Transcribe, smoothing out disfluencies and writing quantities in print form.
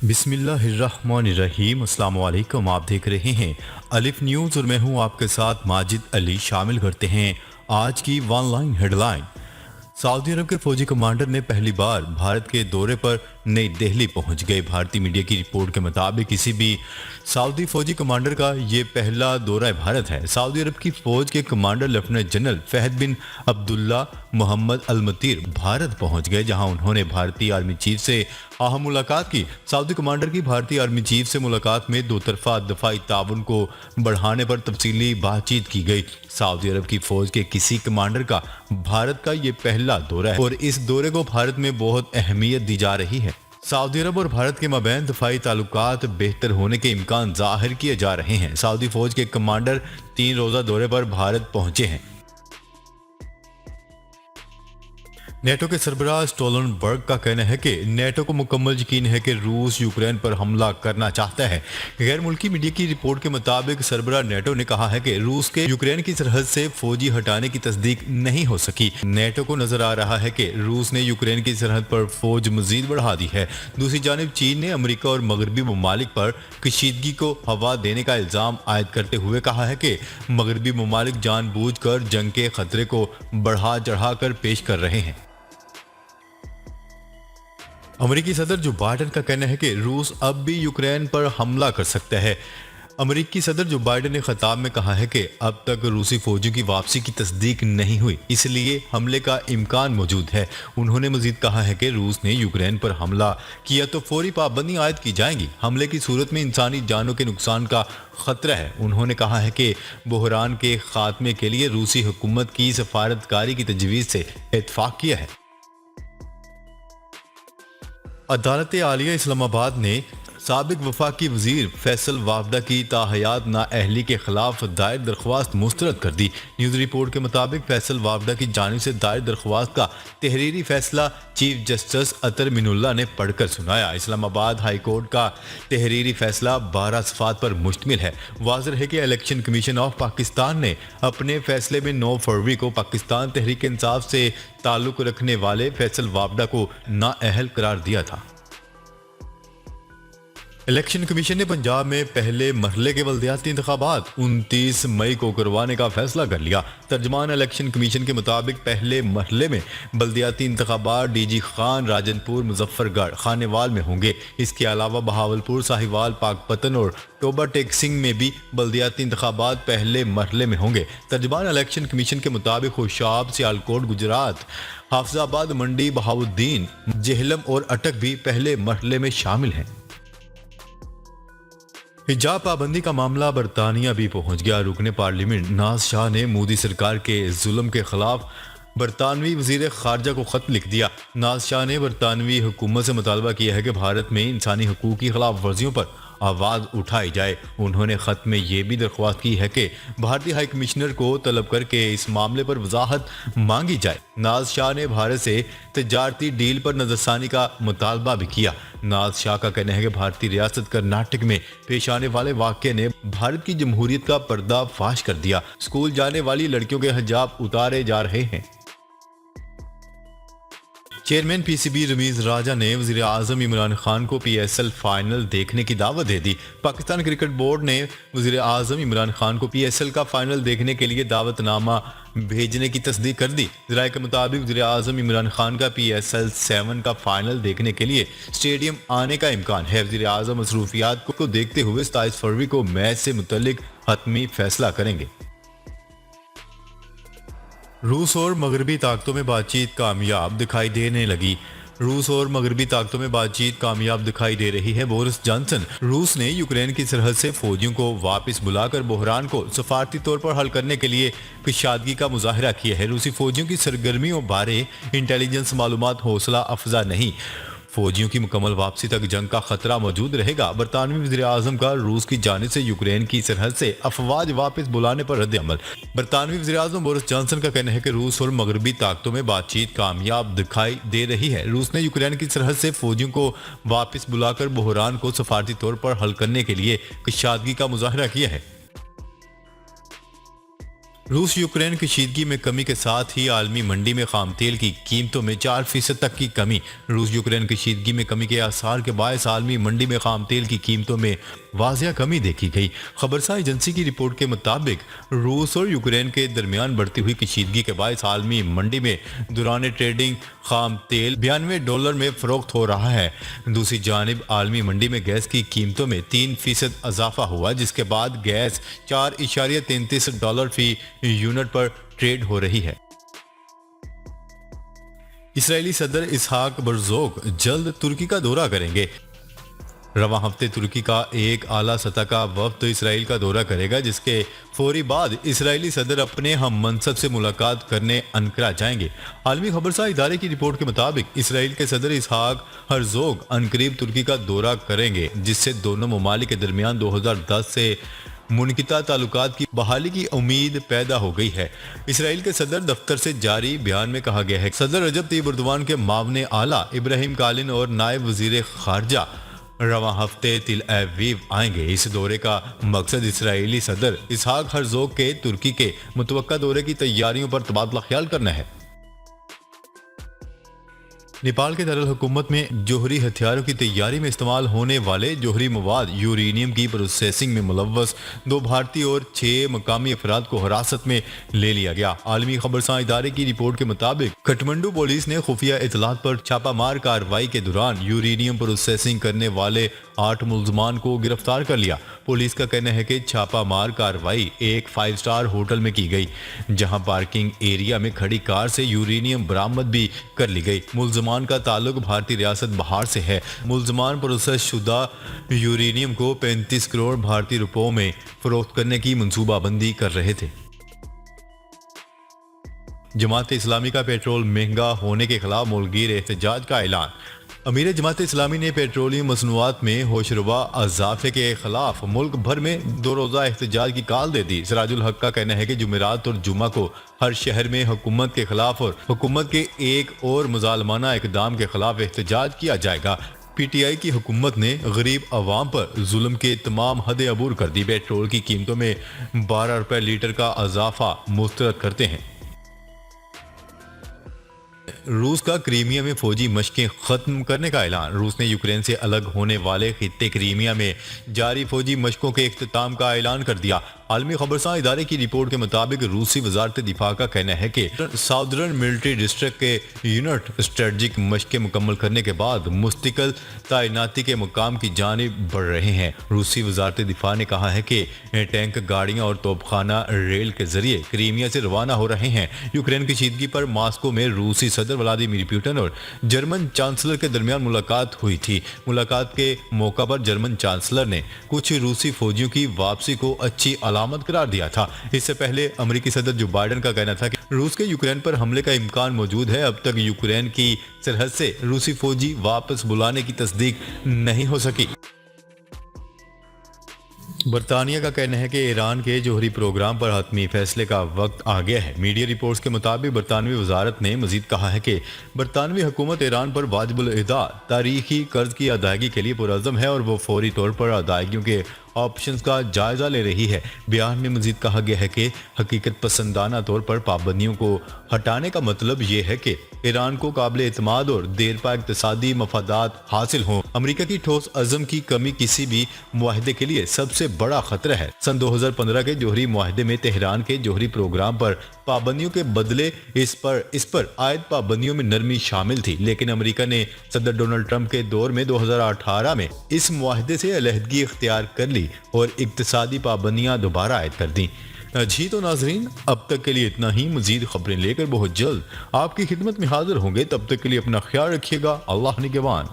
बिस्मिल्लाहिर्रहमानिर्रहीम। अस्सलाम वालेकुम। आप देख रहे हैं अलिफ न्यूज़ और मैं हूं आपके साथ माजिद अली। शामिल करते हैं आज की वन लाइन हेडलाइन। सऊदी अरब के फौजी कमांडर ने पहली बार भारत के दौरे पर नई दिल्ली पहुंच गए। भारतीय मीडिया की रिपोर्ट के मुताबिक किसी भी सऊदी फौजी कमांडर का ये पहला दौरा भारत है। सऊदी अरब की फौज के कमांडर लेफ्टिनेंट जनरल फहद बिन अब्दुल्ला मोहम्मद अल मतीर भारत पहुंच गए, जहां उन्होंने भारतीय आर्मी चीफ से अहम मुलाकात की। सऊदी कमांडर की भारतीय आर्मी चीफ से मुलाकात में दो तरफा दफाई ताउन को बढ़ाने पर तफसीली बातचीत की गई। सऊदी अरब की फौज के किसी कमांडर का भारत का ये पहला दौरा है और इस दौरे को भारत में बहुत अहमियत दी जा रही है। सऊदी अरब और भारत के मबैन दफाई ताल्लुकात बेहतर होने के इम्कान जाहिर किए जा रहे हैं। सऊदी फौज के कमांडर 3 रोजा दौरे पर भारत पहुंचे हैं। नेटो के सरबराह स्टोलनबर्ग का कहना है कि नेटो को मुकम्मल यकीन है कि रूस यूक्रेन पर हमला करना चाहता है। गैर मुल्की मीडिया की रिपोर्ट के मुताबिक सरबराह नेटो ने कहा है कि रूस के यूक्रेन की सरहद से फौजी हटाने की तस्दीक नहीं हो सकी। नेटो को नजर आ रहा है कि रूस ने यूक्रेन की सरहद पर फौज मजीद बढ़ा दी है। दूसरी जानिब चीन ने अमेरिका और मगरबी ममालिक पर कशीदगी को हवा देने का इल्जाम आयद करते हुए कहा है कि मगरबी ममालिक जानबूझकर जंग के खतरे को बढ़ा चढ़ा कर पेश कर रहे हैं। अमेरिकी सदर जो बाइडेन का कहना है कि रूस अब भी यूक्रेन पर हमला कर सकता है। अमेरिकी सदर जो बाइडेन ने खिताब में कहा है कि अब तक रूसी फौजियों की वापसी की तस्दीक नहीं हुई, इसलिए हमले का इम्कान मौजूद है। उन्होंने मजीद कहा है कि रूस ने यूक्रेन पर हमला किया तो फौरी पाबंदी आयद की जाएंगी। हमले की सूरत में इंसानी जानों के नुकसान का खतरा है। उन्होंने कहा है कि बहरान के खात्मे के लिए रूसी हुकूमत की सफारतकारी की तजवीज़ से इत्तफाक किया है। अदालत आलिया इस्लामाबाद ने साबिक वफाकी वजीर फैसल वावडा की ताहयात नाअहली के खिलाफ दायर दरख्वास्त मुस्तरद कर दी। न्यूज़ रिपोर्ट के मुताबिक फैसल वावडा की जानिब से दायर दरख्वास्त का तहरीरी फैसला चीफ जस्टिस अतर मिनुल्लाह ने पढ़कर सुनाया। इस्लामाबाद हाई कोर्ट का तहरीरी फैसला 12 सफ़ात पर मुश्तमिल है। वाज़ेह है कि इलेक्शन कमीशन ऑफ पाकिस्तान ने अपने फैसले में 9 फरवरी को पाकिस्तान तहरीक इंसाफ से ताल्लुक़ रखने वाले फैसल वावडा को नाअहल करार दिया था। इलेक्शन कमीशन ने पंजाब में पहले मरहले के बल्दियाती इंतखाबात 29 मई को करवाने का फैसला कर लिया। तर्जमान इलेक्शन कमीशन के मुताबिक पहले मरहले में बल्दियाती इंतखाबात डीजी खान, राजनपुर, मुजफ्फरगढ़, खानेवाल में होंगे। इसके अलावा बहावलपुर, साहिवाल, पाकपतन और टोबा टेक सिंह में भी बल्दियाती इंतखाबात पहले मरहले में होंगे। तर्जमान इलेक्शन कमीशन के मुताबिक खुशाब, सियालकोट, गुजरात, हाफिजाबाद, मंडी, बहाउद्दीन, जेहलम और अटक भी पहले मरहले में शामिल हैं। हिजाब पाबंदी का मामला बरतानिया भी पहुंच गया। रुकने पार्लियामेंट नाज शाह ने मोदी सरकार के जुल्म के खिलाफ बरतानवी वजीर खारजा को खत लिख दिया। नाज शाह ने बरतानवी हुकूमत से मुतालबा किया है कि भारत में इंसानी हकूक की खिलाफ वर्जियों पर आवाज़ उठाई जाए। उन्होंने ख़त में ये भी दरख्वास्त की है कि भारतीय हाई कमिश्नर को तलब करके इस मामले पर वजाहत मांगी जाए। नाज शाह ने भारत से तजारती डील पर नजरसानी का मुतालबा भी किया। नाज शाह का कहना है कि भारतीय रियासत कर्नाटक में पेश आने वाले वाक़े ने भारत की जमहूरियत का पर्दा फाश कर दिया। स्कूल जाने वाली लड़कियों के हिजाब उतारे जा रहे हैं। चेयरमैन पीसीबी रमीज राजा ने वज़ीर आज़म इमरान खान को पीएसएल फाइनल देखने की दावत दे दी। पाकिस्तान क्रिकेट बोर्ड ने वज़ीर आज़म इमरान खान को पीएसएल का फाइनल देखने के लिए दावतनामा भेजने की तस्दीक कर दी। ज़राए के मुताबिक वज़ीर आज़म इमरान खान का पीएसएल 7 का फाइनल देखने के लिए स्टेडियम आने का इम्कान है। वज़ीर आज़म मसरूफियात को देखते हुए 27 फरवरी को मैच से मुतल्लिक हतमी फैसला करेंगे। रूस और मगरबी ताकतों में बातचीत कामयाब दिखाई देने लगी। रूस और मगरबी ताकतों में बातचीत कामयाब दिखाई दे रही है। बोरिस जॉनसन रूस ने यूक्रेन की सरहद से फौजियों को वापस बुलाकर बहरान को सफारती तौर पर हल करने के लिए कुशादगी का मुजाहरा किया है। रूसी फौजियों की सरगर्मियों बारे इंटेलिजेंस मालूमात हौसला अफजा नहीं। फौजियों की मुकम्मल वापसी तक जंग का खतरा मौजूद रहेगा। बरतानवी वज़ीर आज़म का रूस की जानिब से यूक्रेन की सरहद से अफवाज वापस बुलाने पर रद्द अमल। बरतानवी वज़ीर आज़म बोरिस जॉनसन का कहना है कि रूस और मगरबी ताकतों में बातचीत कामयाब दिखाई दे रही है। रूस ने यूक्रेन की सरहद से फौजियों को वापस बुलाकर बहरान को सफारती तौर पर हल करने के लिए कुशादगी का मुजाहरा किया है। روس یوکرین کشیدگی میں کمی کے ساتھ ہی عالمی منڈی میں خام تیل کی قیمتوں میں 4% تک کی کمی۔ روس یوکرین کشیدگی میں کمی کے آثار کے باعث عالمی منڈی میں خام تیل کی قیمتوں میں واضح کمی دیکھی گئی۔ خبرساز ایجنسی کی رپورٹ کے مطابق روس اور یوکرین کے درمیان بڑھتی ہوئی کشیدگی کے باعث عالمی منڈی میں دوران ٹریڈنگ خام تیل $92 میں فروخت ہو رہا ہے۔ دوسری جانب عالمی منڈی میں گیس کی قیمتوں میں 3% اضافہ ہوا، جس کے بعد گیس $4.33 فی یونٹ پر ٹریڈ ہو رہی ہے۔ اسرائیلی صدر اسحاق ہرزوگ جلد ترکی کا دورہ کریں گے۔ رواں ہفتے ترکی کا ایک اعلیٰ سطح کا وفد اسرائیل کا دورہ کرے گا، جس کے فوری بعد اسرائیلی صدر اپنے ہم منصب سے ملاقات کرنے انقرہ جائیں گے۔ عالمی خبرساز ادارے کی رپورٹ کے مطابق اسرائیل کے صدر اسحاق ہرزوگ عنقریب ترکی کا دورہ کریں گے، جس سے دونوں ممالک کے درمیان 2010 سے منقطع تعلقات کی بحالی کی امید پیدا ہو گئی ہے۔ اسرائیل کے صدر دفتر سے جاری بیان میں کہا گیا ہے کہ صدر رجب طیب اردوان کے معاون اعلیٰ ابراہیم کالن اور نائب وزیر خارجہ رواں ہفتے تل اویو آئیں گے۔ اس دورے کا مقصد اسرائیلی صدر اسحاق ہرزوگ کے ترکی کے متوقع دورے کی تیاریوں پر تبادلہ خیال کرنا ہے۔ نیپال کے دارالحکومت میں جوہری ہتھیاروں کی تیاری میں استعمال ہونے والے جوہری مواد یورینیم کی پروسیسنگ میں ملوث 2 بھارتی اور 6 مقامی افراد کو حراست میں لے لیا گیا۔ عالمی خبرساز ادارے کی رپورٹ کے مطابق کٹھمنڈو پولیس نے خفیہ اطلاعات پر چھاپہ مار کارروائی کے دوران یورینیم پروسیسنگ کرنے والے 8 ملزمان کو گرفتار کر لیا۔ پولیس کا کہنا ہے کہ چھاپہ مار کارروائی ایک 5 اسٹار ہوٹل میں کی گئی، جہاں پارکنگ ایریا میں کھڑی کار سے یورینیم برآمد بھی کر لی گئی۔ ملزمان کا تعلق بھارتی ریاست بہار سے ہے۔ ملزمان پروسیس شدہ یورینیم کو 35 کروڑ بھارتی روپوں میں فروخت کرنے کی منصوبہ بندی کر رہے تھے۔ جماعت اسلامی کا پیٹرول مہنگا ہونے کے خلاف ملکگیر احتجاج کا اعلان۔ امیر جماعت اسلامی نے پیٹرولیم مصنوعات میں ہوشربا اضافے کے خلاف ملک بھر میں 2 روزہ احتجاج کی کال دے دی۔ سراج الحق کا کہنا ہے کہ جمعرات اور جمعہ کو ہر شہر میں حکومت کے خلاف اور حکومت کے ایک اور مظالمانہ اقدام کے خلاف احتجاج کیا جائے گا۔ پی ٹی آئی کی حکومت نے غریب عوام پر ظلم کے تمام حدیں عبور کر دی۔ پیٹرول کی قیمتوں میں 12 روپے لیٹر کا اضافہ مسترد کرتے ہیں۔ روس کا کریمیا میں فوجی مشقیں ختم کرنے کا اعلان۔ روس نے یوکرین سے الگ ہونے والے خطے کریمیا میں جاری فوجی مشقوں کے اختتام کا اعلان کر دیا۔ عالمی خبرساز ادارے کی رپورٹ کے مطابق روسی وزارت دفاع کا کہنا ہے کہ ساؤدرن ملٹری ڈسٹرکٹ کے یونٹ اسٹریٹجک مشقیں مکمل کرنے کے بعد مستقل تعیناتی کے مقام کی جانب بڑھ رہے ہیں۔ روسی وزارت دفاع نے کہا ہے کہ ٹینک گاڑیاں اور توپ خانہ ریل کے ذریعے کریمیا سے روانہ ہو رہے ہیں۔ یوکرین کی کشیدگی پر ماسکو میں روسی صدر ولادیمیر پوٹن اور جرمن چانسلر کے درمیان ملاقات ہوئی تھی۔ ملاقات کے موقع پر جرمن چانسلر نے کچھ روسی فوجیوں کی واپسی کو اچھی علامت قرار دیا تھا۔ اس سے پہلے امریکی صدر جو بائیڈن کا کہنا تھا کہ روس کے یوکرین پر حملے کا امکان موجود ہے۔ اب تک یوکرین کی سرحد سے روسی فوجی واپس بلانے کی تصدیق نہیں ہو سکی۔ برطانیہ کا کہنا ہے کہ ایران کے جوہری پروگرام پر حتمی فیصلے کا وقت آ گیا ہے۔ میڈیا رپورٹس کے مطابق برطانوی وزارت نے مزید کہا ہے کہ برطانوی حکومت ایران پر واجب الادا تاریخی قرض کی ادائیگی کے لیے پرعزم ہے اور وہ فوری طور پر ادائیگیوں کے آپشنز کا جائزہ لے رہی ہے۔ بیان میں مزید کہا گیا ہے کہ حقیقت پسندانہ طور پر پابندیوں کو ہٹانے کا مطلب یہ ہے کہ ایران کو قابل اعتماد اور دیرپا اقتصادی مفادات حاصل ہوں۔ امریکہ کی ٹھوس عزم کی کمی کسی بھی معاہدے کے لیے سب سے بڑا خطرہ ہے۔ سن 2015 کے جوہری معاہدے میں تہران کے جوہری پروگرام پر پابندیوں کے بدلے اس پر عائد پابندیوں میں نرمی شامل تھی، لیکن امریکہ نے صدر ڈونلڈ ٹرمپ کے دور میں 2018 میں اس معاہدے سے علیحدگی اختیار کر لی اور اقتصادی پابندیاں دوبارہ عائد کر دیں۔ جی تو ناظرین، اب تک کے لیے اتنا ہی۔ مزید خبریں لے کر بہت جلد آپ کی خدمت میں حاضر ہوں گے۔ تب تک کے لیے اپنا خیال رکھیے گا۔ اللہ نگہبان۔